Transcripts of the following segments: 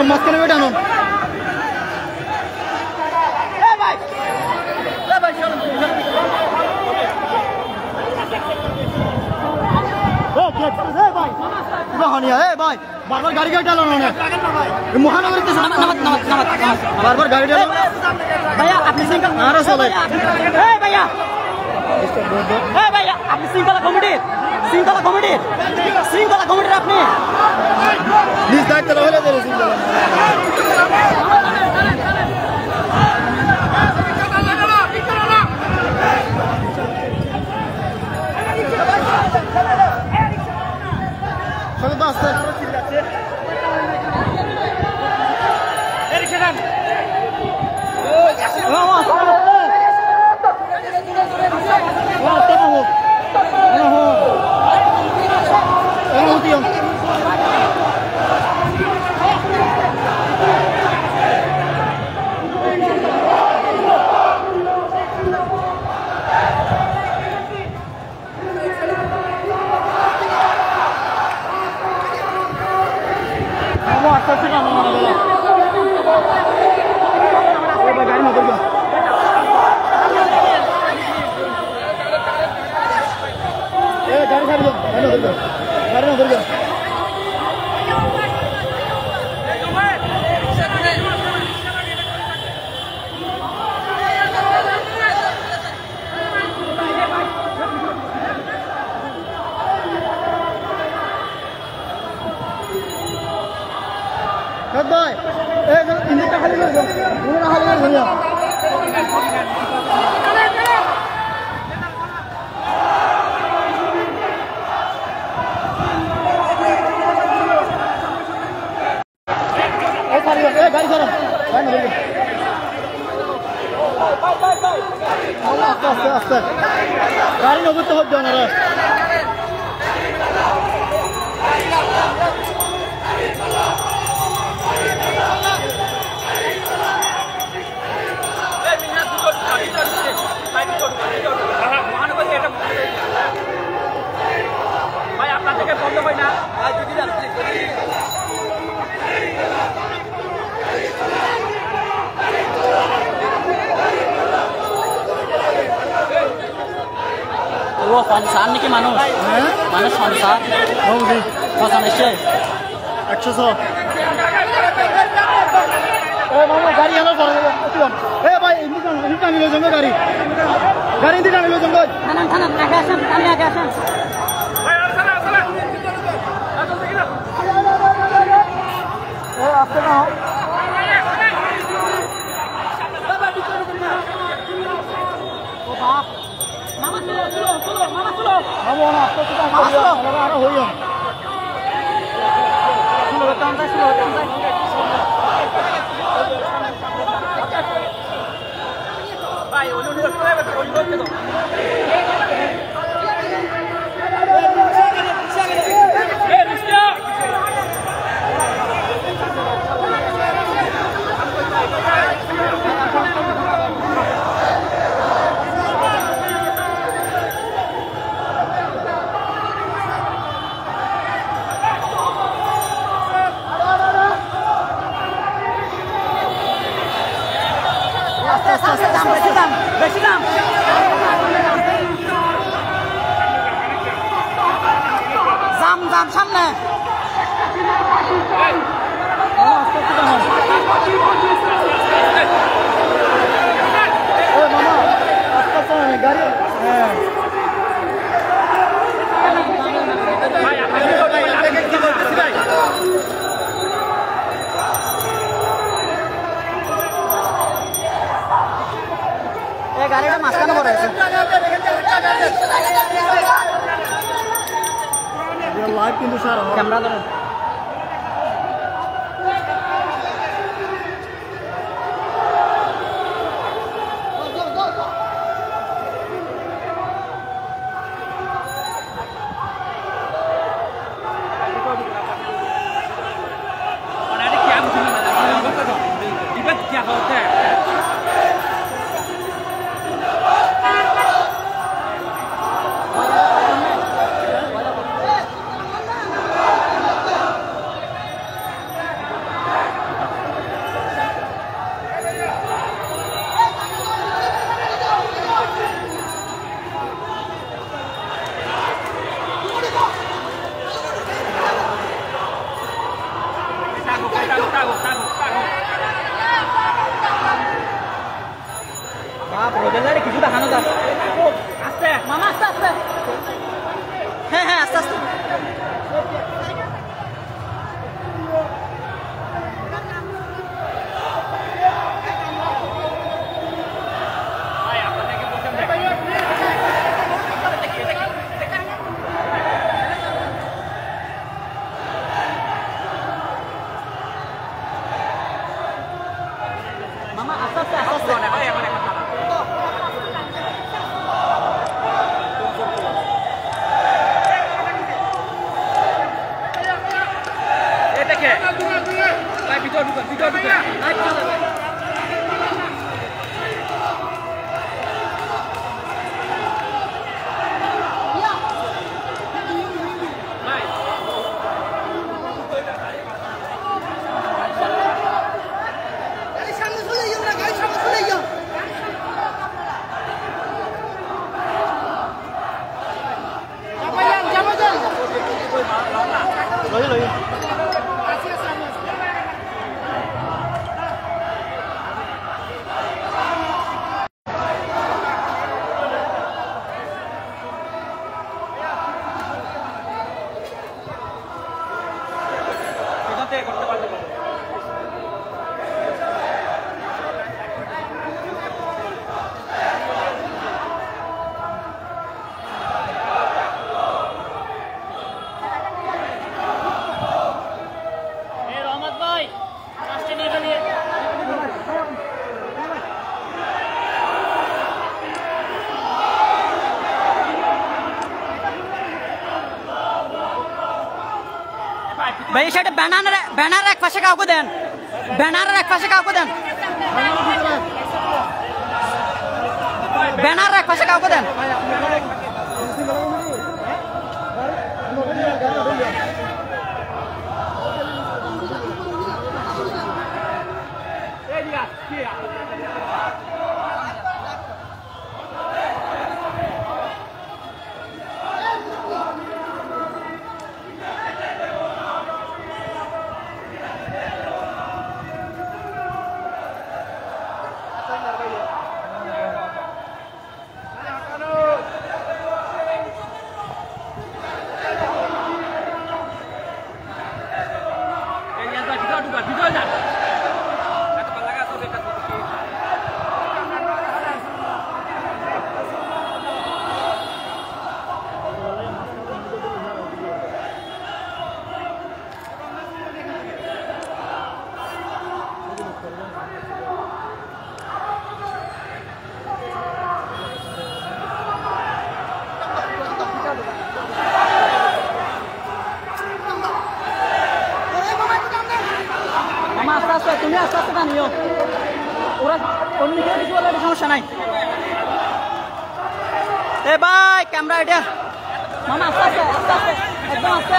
মাঝখানে বেটা আনুন ভাই বারবার গাড়ি চালানো না মহানগরীতে বারবার গাড়ি চালানো ভাইয়া আপনি সিঙ্গেল আরো চলে ভাইয়া ভাইয়া আপনি শৃঙ্খলা কমিটির আপনি নিজ দায়িত্ব হলে ভাই ইঞ্জিনটা খালি করে দাও পুরো হালে ধরে যাও গাড়ি ছাড়ো আস্তে আস্তে গাড়ি নবুতে হচ্ছে না ভাই আপনার থেকে বন্ধ হয় না ও সংসার নাকি মানুষ মানুষ সংসার কখন এসে 100 গাড়ি আনার পরে ভাই ইন্দিটা নিল জঙ্গ গাড়ি ইন্দিটা নিল জঙ্গ আগে আসেন আগে আসেন আপনি না বেশি দাম জাম সামনে গাড়ি গাড়িটা মাঝখানে পড়ে আছে লাইভ কিন্তু স্যার ক্যামেরা ধরে क्या होता है ভাই সেটা ব্যানার এক পাশে কাউকে দেন, ব্যানারের এক পাশে কাউকে দেন, ব্যানার এক পাশে কাউকে দেন। তুমি আস্তে আস্তে টানিও, ওরা অন্যদিকে কিছু বলে সমস্যা নাই। এ ভাই ক্যামেরা এটা মামা আস্তে আস্তে আস্তে আস্তে একদম আস্তে।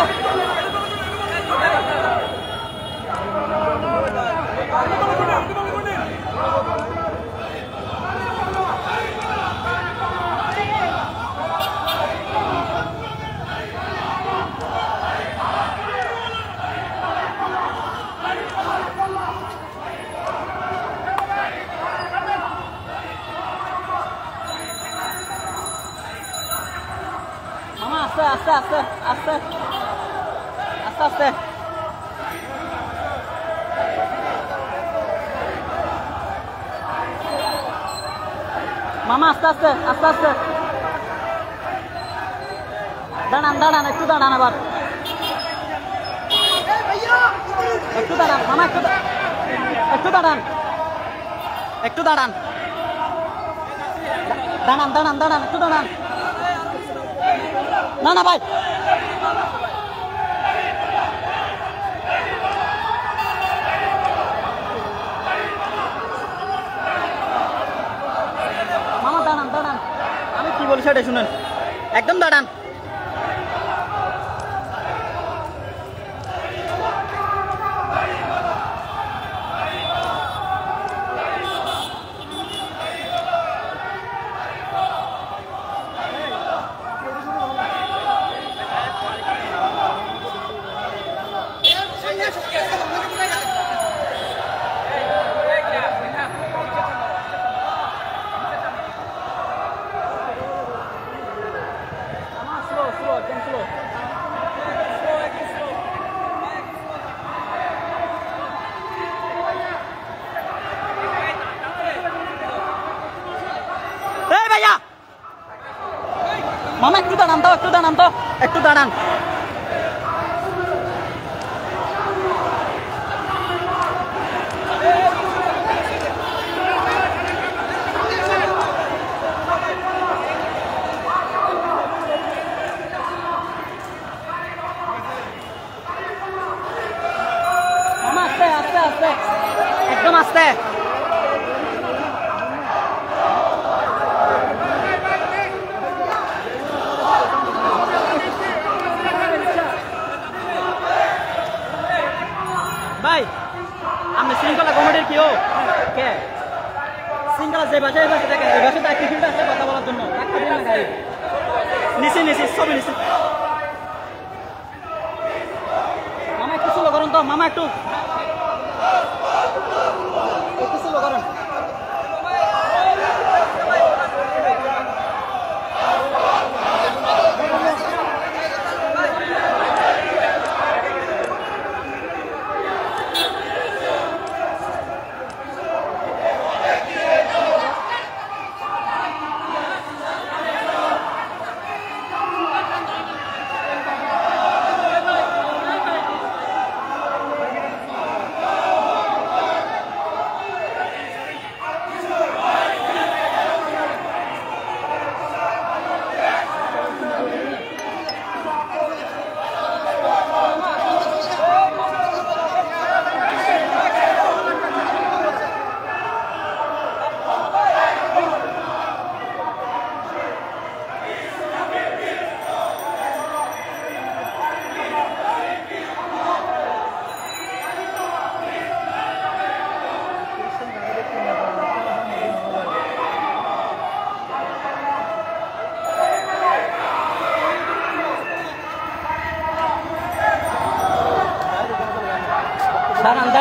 আস্তে আস্তে আস্তে আস্তে আস্তে মামা আস্তে আস্তে আস্তে আস্তে দাঁড়ান দাঁড়ান একটু দাঁড়ান, আবার একটু দাঁড়ান মামা, একটু দাঁড়ান, একটু দাঁড়ান, দাঁড়ান দাঁড়ান দাঁড়ান একটু দাঁড়ান। না না ভাই মামা দাঁড়ান দাঁড়ান, আমি কি বলি সেটা শুনেন, একদম দাঁড়ান। মামা একটু দাঁড়ান তো, একটু দাঁড়ান তো, একটু দাঁড়ান। মামা আস্তে আস্তে আস্তে একদম আস্তে। ভাই আপনি শৃঙ্খলা কমিটির কেউ কে শৃঙ্খলা যে ভাষায় ভাষা দেখেন, এই ভাষাতে একটি ফিল্ড আছে কথা বলার জন্য, নিচে নিচে সবই নিচে। মামা একটু স্লো করুন তো, মামা একটু স্লো করুন।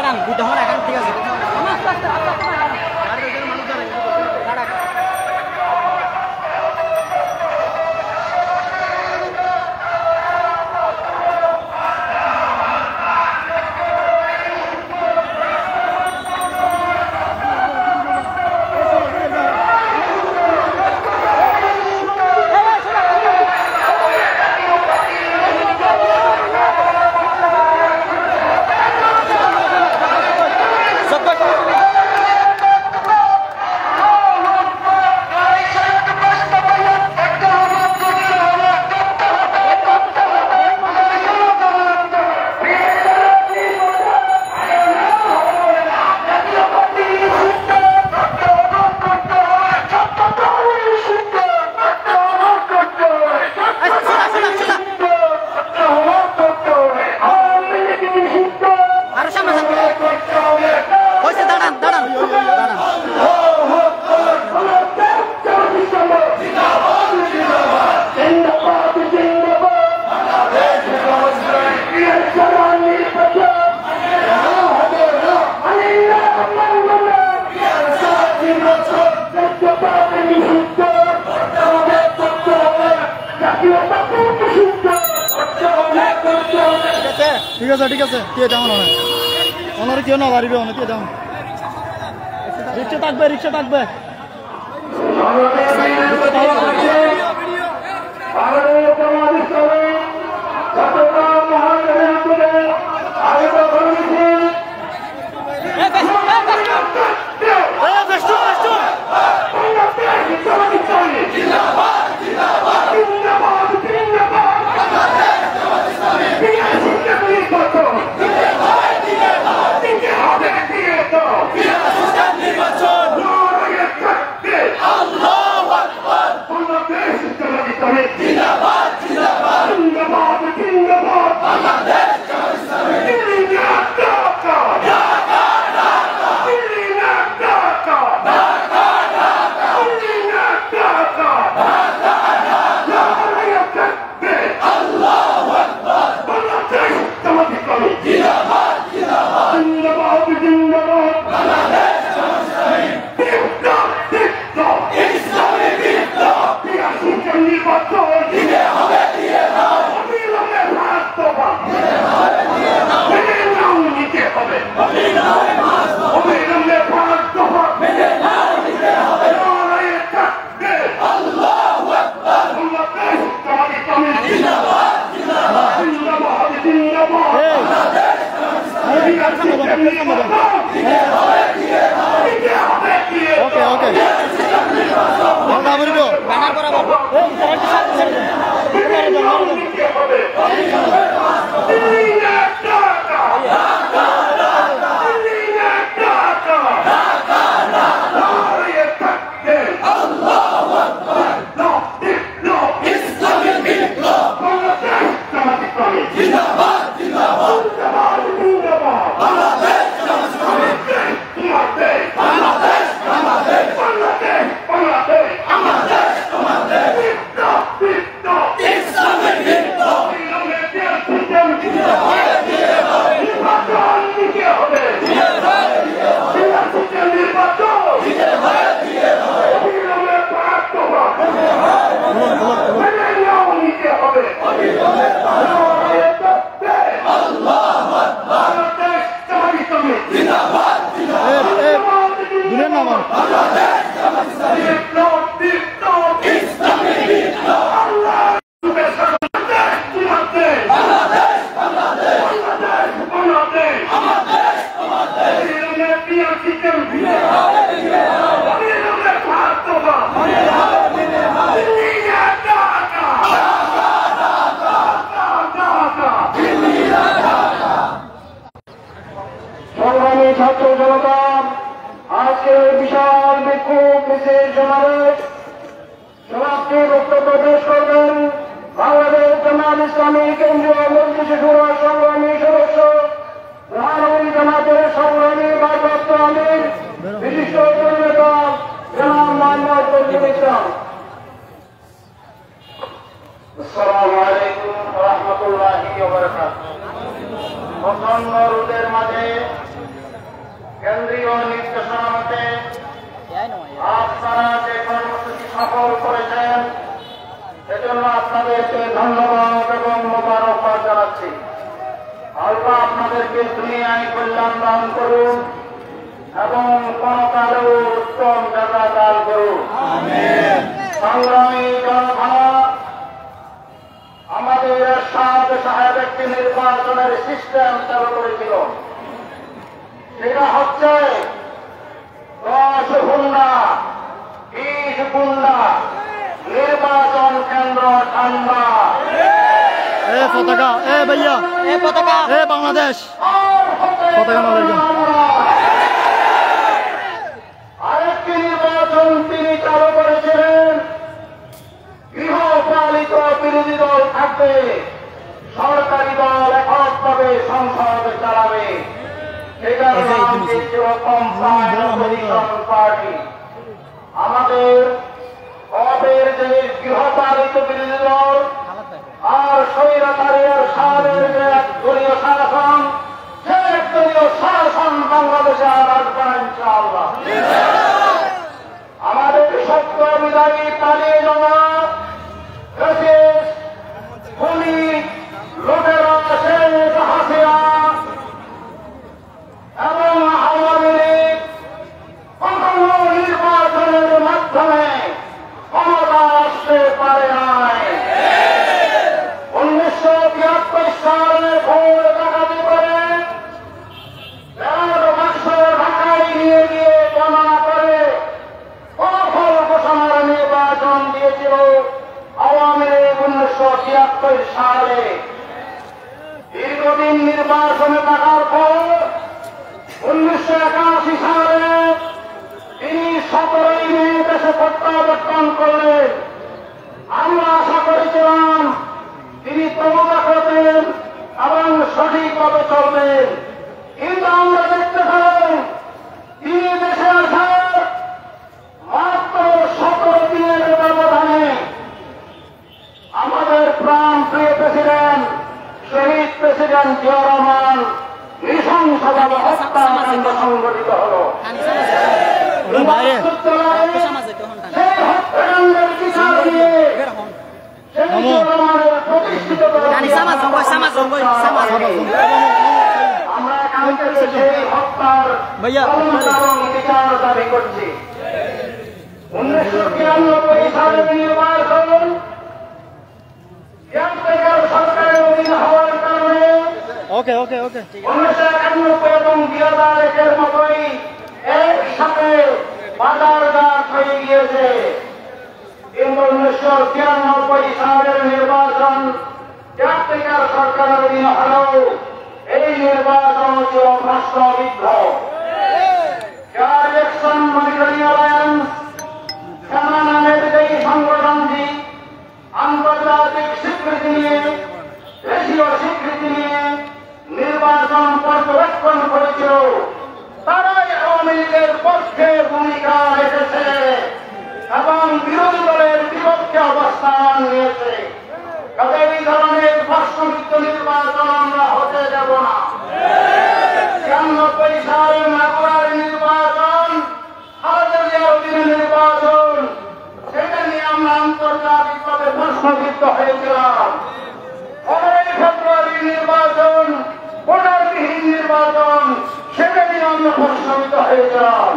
দাঁড়ান বুদ্ধ হন এখন ঠিক আছে ঠিক আছে দিয়ে যাও না ওনার কেউ না বাড়িবে অনেক দিয়ে যাও রিক্সা থাকবে ছাত্র জনতা আজকের বিশাল বিক্ষোভ মিছিল সমাবেশ সমাপ্তি বক্তব্য পেশ করবেন বাংলাদেশ জামাত ইসলামী কেন্দ্রীয় মজলিস শুরা সংগ্রামী সদস্য মহানবী জামাতের সংগ্রামী ভারপ্রাপ্ত আমির বিশিষ্ট নেতা জনাব মোহাম্মদ ফজলুল ইসলাম। আসসালামু আলাইকুম ওয়া রাহমাতুল্লাহি ওয়া বারাকাতুহু। প্রচন্ড রোদের মাঝে কেন্দ্রীয় নির্দেশনা মতে আপনারা যে কর্মসূচি সফল করেছেন সেজন্য আপনাদেরকে ধন্যবাদ এবং মোবারকবাদ জানাচ্ছি। আল্লাহ আপনাদেরকে দুনিয়ায় কল্যাণ দান করুন এবং পরকালেও উত্তম জাযা দান করুন। সংগ্রামী জনতা, আমাদের এরশাদ সাহেব একটি নির্বাচনের সিস্টেম চালু করেছিল। সেটা হচ্ছে 10 গুন্ডা 20 গুন্ডা নির্বাচন কেন্দ্র ঠান্ডা। পতাকা ভাইয়া পতাকা বাংলাদেশ পতাকা আরেকটি নির্বাচন তিনি চালু করেছিলেন, গৃহপালিত বিরোধী দল থাকবে, সরকারি দল এককভাবে সংসদ চালাবে। সেটার নাম দিয়েছিল কম্বাইন্ড অপোজিশন পার্টি। আমাদের অবের যে গৃহপালিত বিরোধী দল আর স্বৈরাচারের সালের যে একদলীয় শাসন, সে একদলীয় শাসন বাংলাদেশে আর আসবে না ইনশাআল্লাহ। আমাদের সত্য বিদায়ী পালিয়ে যাওয়া খুনি লোকেরা শেখ হাসিনা এবং আওয়ামী লীগ কখনো নির্বাচনের মাধ্যমে ক্ষমতা আসতে পারে নাই। 1973 সালে ভোট ডাকাতি করে ব্যালট বাক্স ঢাকায় নিয়ে গিয়ে গণনা করে ফলাফল ঘোষণার নির্বাচন দিয়েছিল আওয়ামী লীগ 1973 সালে। দীর্ঘদিন নির্বাচনে থাকার পর 1981 সালে তিনি 17 মে দেশে প্রত্যাবর্তন করলেন। আমরা আশা করেছিলাম তিনি তওবা করবেন এবং সঠিকভাবে চলবেন, কিন্তু আমরা দেখতে পেলাম তিনি দেশে আসার মাত্র 17 দিনের ব্যবধানে আমাদের প্রাণ প্রিয় প্রেসিডেন্ট শহীদ প্রেসিডেন্ট জিয়া রহমান নৃশংসভাবে হত্যাকাণ্ড সংঘটিত হল। সেই হত্যাকাণ্ডের বিচার দিয়ে আমরা কালকে সেই হত্যার বিচার দাবি করছি। 1993 সালের নির্বাচন সরকারের অধীন হওয়ার কারণে 1991 এবং 2001-এর মতোই একসাথে বাজারঘাট হয়ে গিয়েছে। কিন্তু 1993 সালের নির্বাচন জাতীয় সরকারের অধীন হলেও এই নির্বাচন ছিল প্রশ্নবিদ্ধ। ইলেকশন মনিটরিং অ্যালায়েন্স সেনা নামের এই সংগঠনটি আন্তর্জাতিক স্বীকৃতি নিয়ে দেশীয় স্বীকৃতি নিয়ে নির্বাচন পর্যবেক্ষণ করেছিল। তারাই আওয়ামী লীগের পক্ষে ভূমিকা রেখেছে এবং বিরোধী দলের বিপক্ষে অবস্থান নিয়েছে। তবে এই ধরনের প্রশ্নবিদ্ধ নির্বাচন আমরা হতে দেব না। 96 সালের মাগুরার নির্বাচন, খালেদা জিয়ার অধীনে নির্বাচন, সেটা নিয়ে আমরা আন্তর্জাতিকভাবে প্রশ্নবিদ্ধ হয়েছিলাম। 5 ফেব্রুয়ারি নির্বাচন, ভোটারবিহীন নির্বাচন, সেটা নিয়ে আমরা প্রশ্নবিদ্ধ হয়েছিলাম।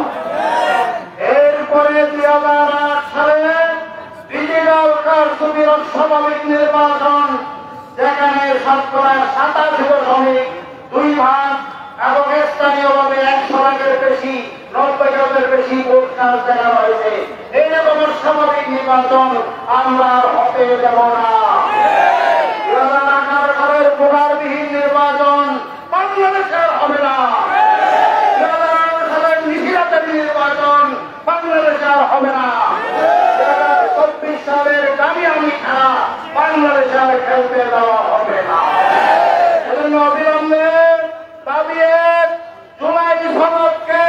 এরপরে 2008 সালে ডিজিটাল কারচুপির স্বাভাবিক নির্বাচন, যেখানে 27.2% এবং স্থানীয়ভাবে 100 লাখের বেশি 90,000-এর বেশি ভোট কার্ড দেওয়া হয়েছে। এই রকমের স্বাভাবিক নির্বাচন আমরা হতে দেব না। 2018 সালের ভোটারবিহীন নির্বাচন বাংলাদেশের হবে না। 2018 সালের নিশিরাতের নির্বাচন বাংলাদেশের হবে না। 2024 সালের দামি খেলা বাংলাদেশের খেলতে দেওয়া হবে না। সেজন্য অবিলম্বে দাবি এক, জুলাই সনদকে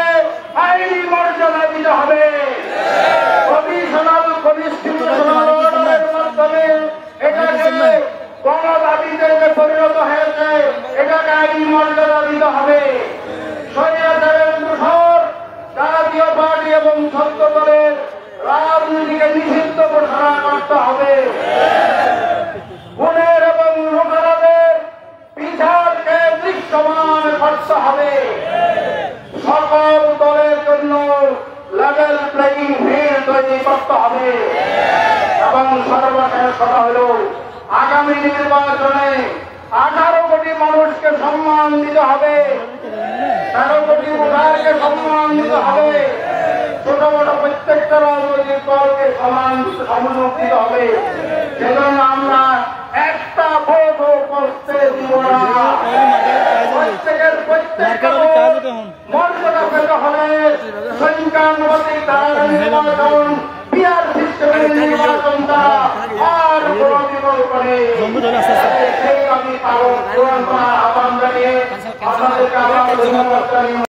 আইনি মর্যাদা দিতে হবে। প্রভিশনাল কনস্টিটিউশনাল মাধ্যমে এটাকে গণদাবিতে পরিণত হয়েছে, এটাকে আইনি মর্যাদা দিতে হবে। স্বৈরাচারের দূষণ সত্য দলের রাজনীতিকে নিষিদ্ধ ঘোষণা করতে হবে। খুনের এবং লুটেরাদের বিচারকে দৃশ্যমান করতে হবে। সকল দলের জন্য লেভেল প্লেইং ফিল্ড তৈরি করতে হবে। এবং সর্বশেষ কথা হল, আগামী নির্বাচনে 18 কোটি মানুষকে সম্মান দিতে হবে, 13 কোটি ভোটারকে সম্মান দিতে হবে, ছোট বড় প্রত্যেকটা রাজনৈতিক দলকে সমান সুযোগ দিতে হবে। সেজন্য আমরা একটা ভোটও করতে দিব না। প্রত্যেকের প্রত্যেকটা ভোট মর্যাদা পেতে হলে সংখ্যানুপাতিক ধারা নির্বাচন, পিয়ার সিস্টেমের নির্বাচনটা আর কোনো বিকল্প নেই। সেই আমি পালন আহ্বান জানিয়ে আপনাদেরকে আবার ধন্যবাদ জানিয়ে